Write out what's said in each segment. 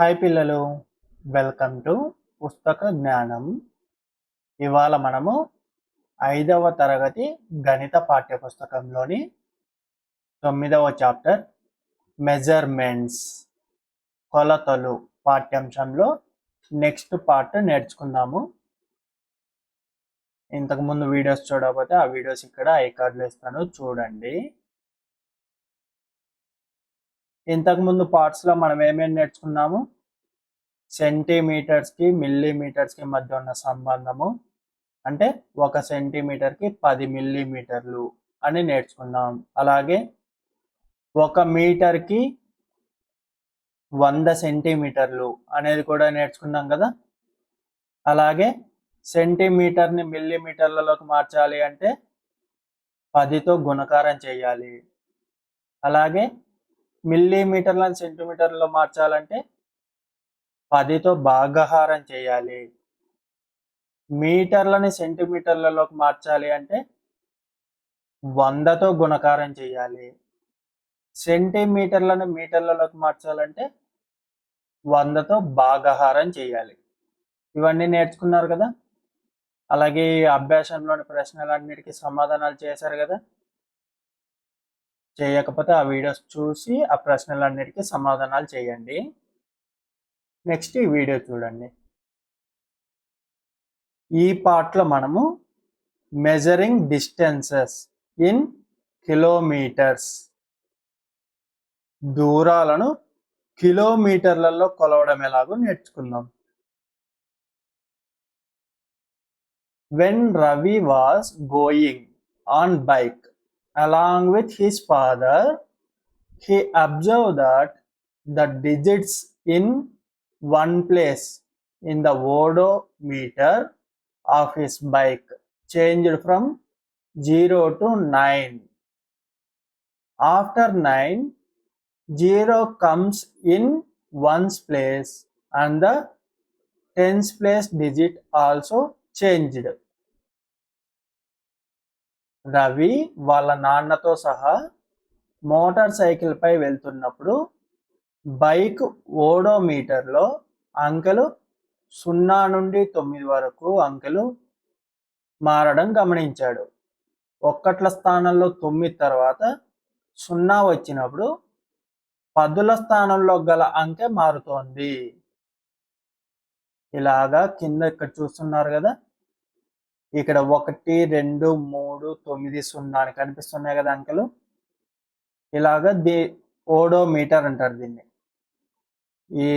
Hi పిల్లలు, welcome to పుస్తక జ్ఞానం. ఇవాళ మనము 5వ తరగతి గణిత పాఠ్యపుస్తకంలోని 9వ చాప్టర్ మెజర్మెంట్స్ కొలతలు పాఠ్యాంశంలో నెక్స్ట్ పార్ట్ నేర్చుకుందాము. ఇంతకుముందు వీడియోస్ చూడకపోతే ఆ వీడియోస్ ఇక్కడ ఐకార్డులో ఇస్తాను, చూడండి. ఇంతకుముందు పార్ట్స్లో మనం ఏమేమి నేర్చుకున్నాము? సెంటీమీటర్స్కి మిల్లీమీటర్స్కి మధ్య ఉన్న సంబంధము, అంటే 1 సెంటీమీటర్కి 10 మిల్లీమీటర్లు అని నేర్చుకున్నాం. అలాగే 1 మీటర్కి 100 సెంటీమీటర్లు అనేది కూడా నేర్చుకున్నాం కదా. అలాగే సెంటీమీటర్ని మిల్లీమీటర్లలోకి మార్చాలి అంటే 10తో గుణకారం చేయాలి. అలాగే మిల్లీమీటర్లను సెంటీమీటర్లో మార్చాలంటే 10తో భాగహారం చేయాలి. మీటర్లని సెంటీమీటర్లలోకి మార్చాలి అంటే 100తో గుణకారం చేయాలి. సెంటీమీటర్లను మీటర్లలోకి మార్చాలంటే 100తో భాగహారం చేయాలి. ఇవన్నీ నేర్చుకున్నారు కదా. అలాగే ఈ అభ్యాసంలోని ప్రశ్నలన్నిటికీ సమాధానాలు చేశారు కదా. చేయకపోతే ఆ వీడియోస్ చూసి ఆ ప్రశ్నలన్నిటికీ సమాధానాలు చేయండి. నెక్స్ట్ ఈ వీడియో చూడండి. ఈ పార్ట్లో మనము మెజరింగ్ డిస్టెన్సెస్ ఇన్ కిలోమీటర్స్, దూరాలను కిలోమీటర్లలో కొలవడం ఎలాగో నేర్చుకుందాం. When Ravi was going on bike along with his father, he observed that the digits in one place in the odometer of his bike changed from 0 to 9. After 9, 0 comes in ones place and the tens place digit also changed. Ravi వాళ్ళ నాన్నతో సహా motor cycle పై వెళ్తున్నప్పుడు bike ఓడోమీటర్లో అంకెలు 0 నుండి 9 వరకు అంకెలు మారడం గమనించాడు. ఒక్కట్ల స్థానంలో 9 తర్వాత 0 వచ్చినప్పుడు 10ల స్థానంలో గల అంకె మారుతోంది. ఇలాగా కింద ఇక్కడ చూస్తున్నారు కదా. ఇక్కడ 1 2 3 9 0 అని కనిపిస్తున్నాయి కదా అంకెలు. ఇలాగా ఓడోమీటర్ అంటారు దీన్ని. ఈ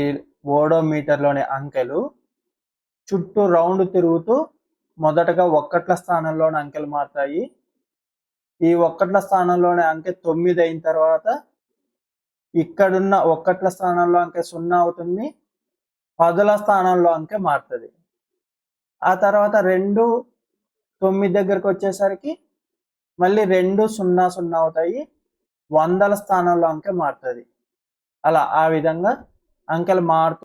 ఓడోమీటర్లోని అంకెలు చుట్టూ రౌండ్ తిరుగుతూ మొదటగా ఒక్కట్ల స్థానంలోని అంకెలు మారుతాయి. ఈ ఒక్కట్ల స్థానంలోని అంకె 9 అయిన తర్వాత ఇక్కడున్న ఒక్కట్ల స్థానంలో అంకె 0 అవుతుంది. 10ల స్థానంలో అంకె మారుతుంది. ఆ తర్వాత 2 9 దగ్గరకు వచ్చేసరికి మళ్ళీ 2 0 0 అవుతాయి. 100ల స్థానంలో అంకె మారుతుంది. అలా ఆ విధంగా అంకెలు మారుతూ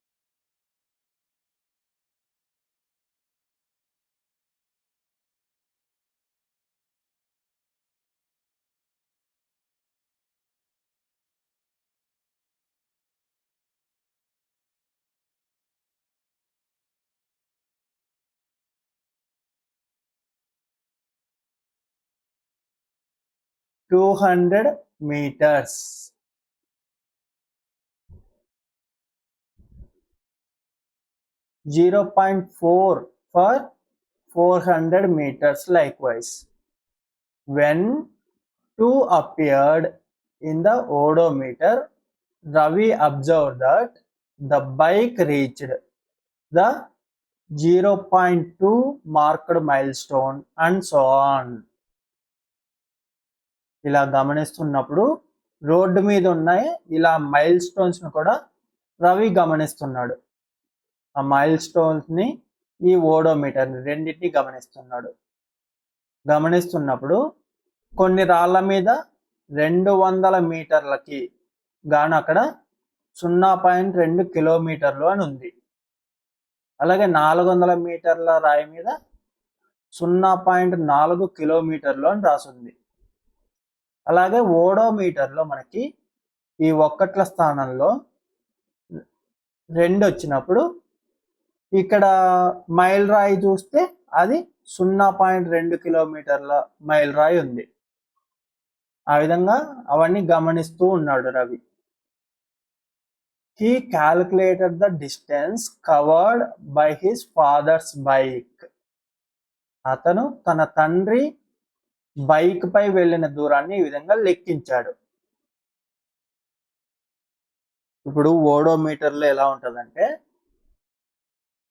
$200 meters. $0.4 for 400 meters likewise. When 2 appeared in the odometer, Ravi observed that the bike reached the 0.2 marked milestone and so on. ఇలా గమనిస్తున్నప్పుడు రోడ్డు మీద ఉన్నాయి ఇలా మైల్ స్టోన్స్ ను కూడా రవి గమనిస్తున్నాడు. ఆ మైల్ స్టోన్స్ ని ఈ ఓడోమీటర్ రెండింటిని గమనిస్తున్నప్పుడు కొన్ని రాళ్ల మీద 200 మీటర్లకి గాను అక్కడ 0.2 కిలోమీటర్లు అని ఉంది. అలాగే 400 మీటర్ల రాయి మీద 0.4 కిలోమీటర్లు అని రాసింది. అలాగే ఓడోమీటర్లో మనకి ఈ ఒక్కట్ల స్థానంలో 2 వచ్చినప్పుడు ఇక్కడ మైల్ రాయి చూస్తే అది 0.2 కిలోమీటర్ల మైల్ రాయి ఉంది. ఆ విధంగా అవన్నీ గమనిస్తూ ఉన్నాడు Ravi. He calculated the distance covered by his father's bike. అతను తన తండ్రి బైక్ పై వెళ్ళిన దూరాన్ని ఈ విధంగా లెక్కించాడు. ఇప్పుడు ఓడోమీటర్లో ఎలా ఉంటుందంటే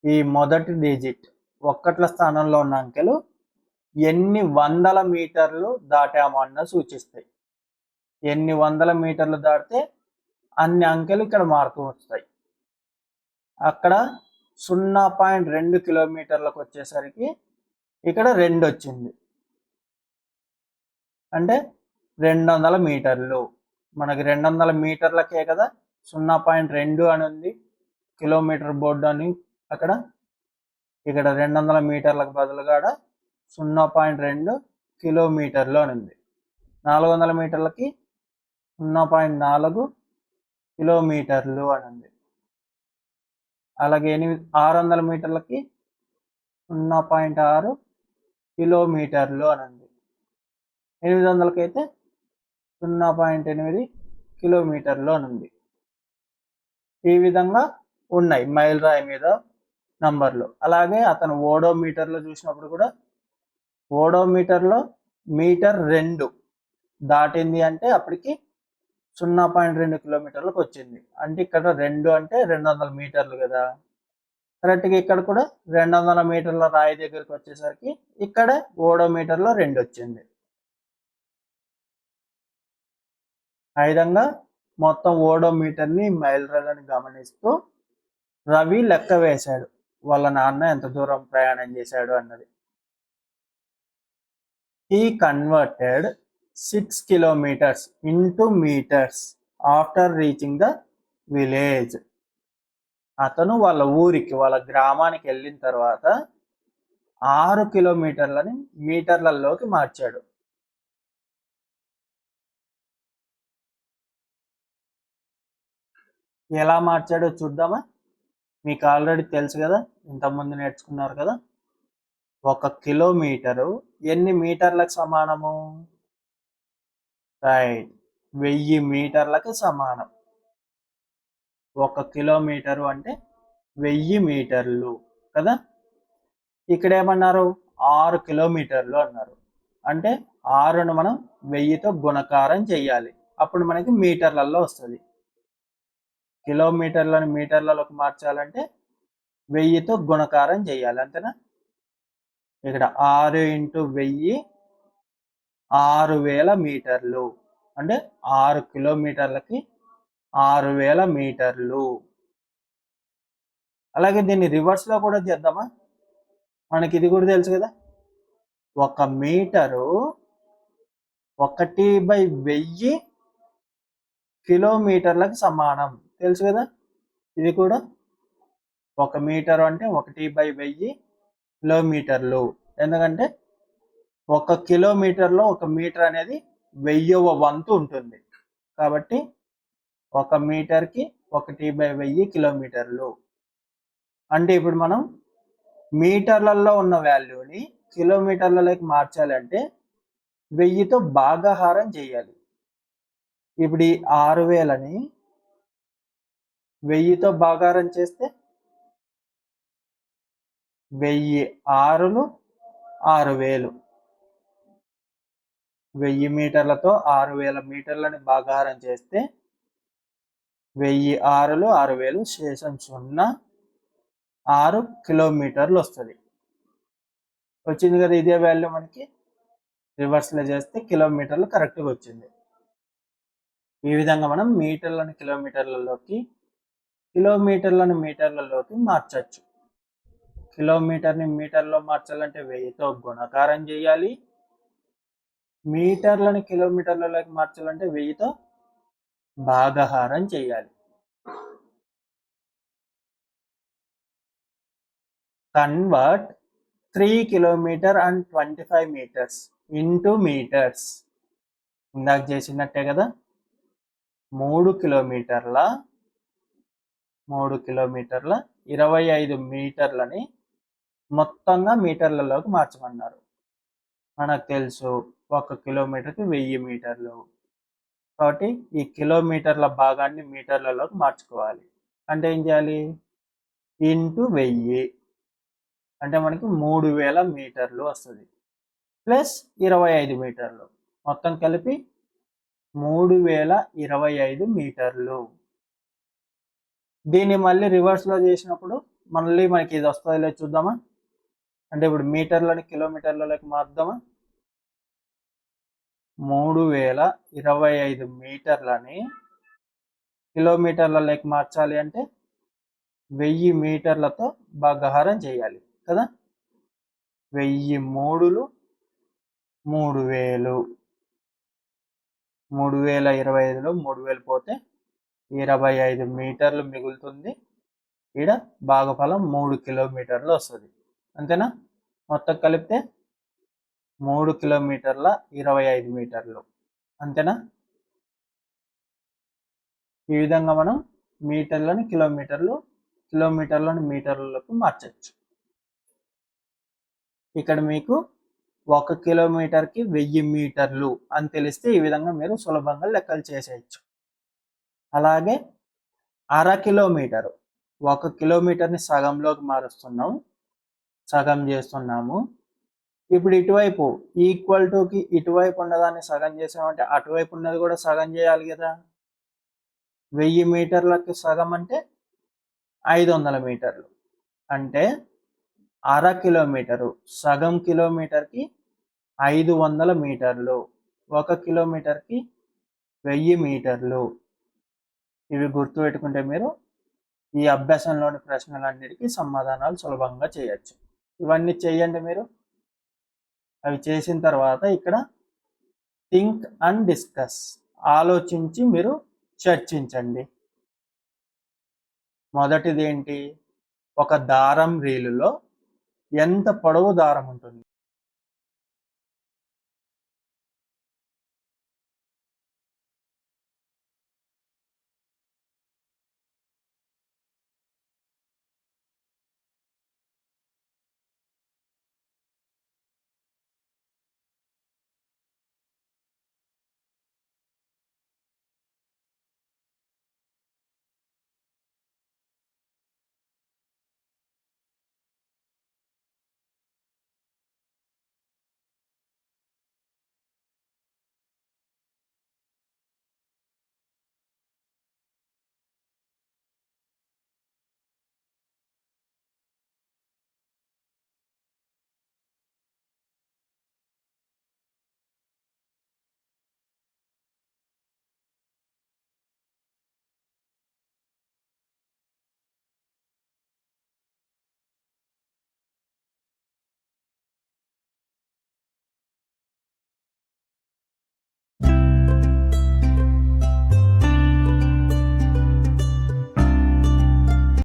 ఈ మొదటి డిజిట్ ఒక్కట్ల స్థానంలో ఉన్న అంకెలు ఎన్ని వందల మీటర్లు దాటామన్న సూచిస్తాయి. ఎన్ని వందల మీటర్లు దాటితే అన్ని అంకెలు ఇక్కడ మారుతూ వస్తాయి. అక్కడ 0.2 కిలోమీటర్లకు వచ్చేసరికి ఇక్కడ 2 వచ్చింది, అంటే 200 మీటర్లు. మనకి 200 మీటర్లకే కదా 0.2 అని ఉంది కిలోమీటర్ బోర్డు అని అక్కడ. ఇక్కడ 200 మీటర్లకు బదులుగా 0.2 కిలోమీటర్లు అని ఉంది. 400 మీటర్లకి 0.4 కిలోమీటర్లు అని ఉంది. అలాగే 600 మీటర్లకి 0.6 కిలోమీటర్లు అని ఉంది. 800కి అయితే 0.8 కిలోమీటర్లు అని ఉంది. ఈ విధంగా ఉన్నాయి మైల్ రాయి మీద నంబర్లు. అలాగే అతను ఓడోమీటర్లో చూసినప్పుడు కూడా ఓడోమీటర్లో మీటర్ 2 దాటింది అంటే అప్పటికి 0.2 కిలోమీటర్లకు వచ్చింది. అంటే ఇక్కడ 2 అంటే 200 మీటర్లు కదా. కరెక్ట్గా ఇక్కడ కూడా 200 మీటర్ల రాయి దగ్గరికి వచ్చేసరికి ఇక్కడ ఓడోమీటర్లో 2 వచ్చింది. ఆ విధంగా మొత్తం ఓడోమీటర్ని మైల్ రాయిని గమనిస్తూ రవి లెక్క వేశాడు వాళ్ళ నాన్న ఎంత దూరం ప్రయాణం చేశాడు అన్నది. He converted 6 kilometers into meters after reaching the village. అతను వాళ్ళ ఊరికి వాళ్ళ గ్రామానికి వెళ్ళిన తర్వాత 6 కిలోమీటర్లని మీటర్లలోకి మార్చాడు. ఎలా మార్చాడో చూద్దామా? మీకు ఆల్రెడీ తెలుసు కదా, ఇంతకుముందు నేర్చుకున్నారు కదా. 1 కిలోమీటరు ఎన్ని మీటర్లకు సమానము? రైట్, 1000 మీటర్లకు సమానం. 1 కిలోమీటరు అంటే 1000 మీటర్లు కదా. ఇక్కడ ఏమన్నారు? 6 కిలోమీటర్లు అన్నారు. అంటే 6ను మనం 1000తో గుణకారం చేయాలి, అప్పుడు మనకి మీటర్లలో వస్తుంది. కిలోమీటర్లను మీటర్లలోకి మార్చాలంటే 1000తో గుణకారం చేయాలి, అంతేనా? ఇక్కడ 6 × 1000 6000 మీటర్లు, అంటే 6 కిలోమీటర్లకి 6000 మీటర్లు. అలాగే దీన్ని రివర్స్లో కూడా చేద్దామా? మనకి ఇది కూడా తెలుసు కదా, 1 మీటరు 1/1000 కిలోమీటర్లకు సమానం, తెలుసు కదా. ఇది కూడా 1 మీటరు అంటే 1/1000 కిలోమీటర్లు. ఎందుకంటే 1 కిలోమీటర్లో 1 మీటర్ అనేది 1000వ వంతు ఉంటుంది. కాబట్టి 1 మీటర్కి 1/1000 కిలోమీటర్లు. అంటే ఇప్పుడు మనం మీటర్లలో ఉన్న వాల్యూని కిలోమీటర్లలోకి మార్చాలంటే 1000తో భాగాహారం చేయాలి. ఇప్పుడు ఈ 6000ని 1000తో భాగాహారం చేస్తే 1000 6లు 6000. 1000 మీటర్లతో 6000 మీటర్లని భాగాహారం చేస్తే 1000 6లు 6000, శేషం 0, 6 కిలోమీటర్లు వస్తుంది. వచ్చింది కదా ఇదే వాల్యూ. మనకి రివర్స్లో చేస్తే కిలోమీటర్లు కరెక్ట్గా వచ్చింది. ఈ విధంగా మనం మీటర్లను కిలోమీటర్లలోకి, కిలోమీటర్లను మీటర్లలోకి మార్చచ్చు. కిలోమీటర్ని మీటర్లో మార్చాలంటే 1000తో గుణకారం చేయాలి. మీటర్లను కిలోమీటర్లలోకి మార్చాలంటే 1000తో భాగాహారం చేయాలి. Convert 3 kilometers and 25 meters into meters. ఇందాక చేసినట్టే కదా, 3 కిలోమీటర్ల 3 కిలోమీటర్ల 25 మీటర్లని మొత్తంగా మీటర్లలోకి మార్చమన్నారు. మనకు తెలుసు 1 కిలోమీటర్కి 1000 మీటర్లు. కాబట్టి ఈ కిలోమీటర్ల భాగాన్ని మీటర్లలోకి మార్చుకోవాలి. అంటే ఏం చేయాలి? ఇంటూ 1000 అంటే మనకి 3000 మీటర్లు వస్తుంది. ప్లస్ 25 మీటర్లు మొత్తం కలిపి 3025 మీటర్లు. దీన్ని మళ్ళీ రివర్స్లో చేసినప్పుడు మళ్ళీ మనకి ఇది వస్తుందో లేదు చూద్దామా? అంటే ఇప్పుడు మీటర్లని కిలోమీటర్లలోకి మార్దామా? 3025 మీటర్లని కిలోమీటర్లలోకి మార్చాలి అంటే 1000 మీటర్లతో భాగాహారం చేయాలి కదా. 1000 మూడులు 3000. 3025లో 3000 పోతే 25 మీటర్లు మిగులుతుంది. ఈడ భాగఫలం 3 కిలోమీటర్లు వస్తుంది. అంతేనా? మొత్తం కలిపితే 3 కిలోమీటర్ల 25 మీటర్లు. అంతేనా? ఈ విధంగా మనం మీటర్లను కిలోమీటర్లు, కిలోమీటర్లను మీటర్లకు మార్చచ్చు. ఇక్కడ మీకు 1 కిలోమీటర్కి 1000 మీటర్లు అని తెలిస్తే ఈ విధంగా మీరు సులభంగా లెక్కలు చేసేయచ్చు. అలాగే అర కిలోమీటరు, 1 కిలోమీటర్ని సగంలోకి మారుస్తున్నాము, సగం చేస్తున్నాము. ఇప్పుడు ఇటువైపు ఈక్వల్ టుకి ఇటువైపు ఉన్నదాన్ని సగం చేసామంటే అటువైపు ఉన్నది కూడా సగం చేయాలి కదా. 1000 మీటర్లకు సగం అంటే 500 మీటర్లు. అంటే అర కిలోమీటరు, సగం కిలోమీటర్కి 500 మీటర్లు, 1 కిలోమీటర్కి 1000 మీటర్లు. ఇవి గుర్తుపెట్టుకుంటే మీరు ఈ అభ్యాసంలోని ప్రశ్నలన్నిటికీ సమాధానాలు సులభంగా చేయొచ్చు. ఇవన్నీ చేయండి మీరు. అవి చేసిన తర్వాత ఇక్కడ థింక్ అండ్ డిస్కస్, ఆలోచించి మీరు చర్చించండి. మొదటిది ఏంటి? ఒక దారం రీలులో ఎంత పొడవు దారం ఉంటుంది?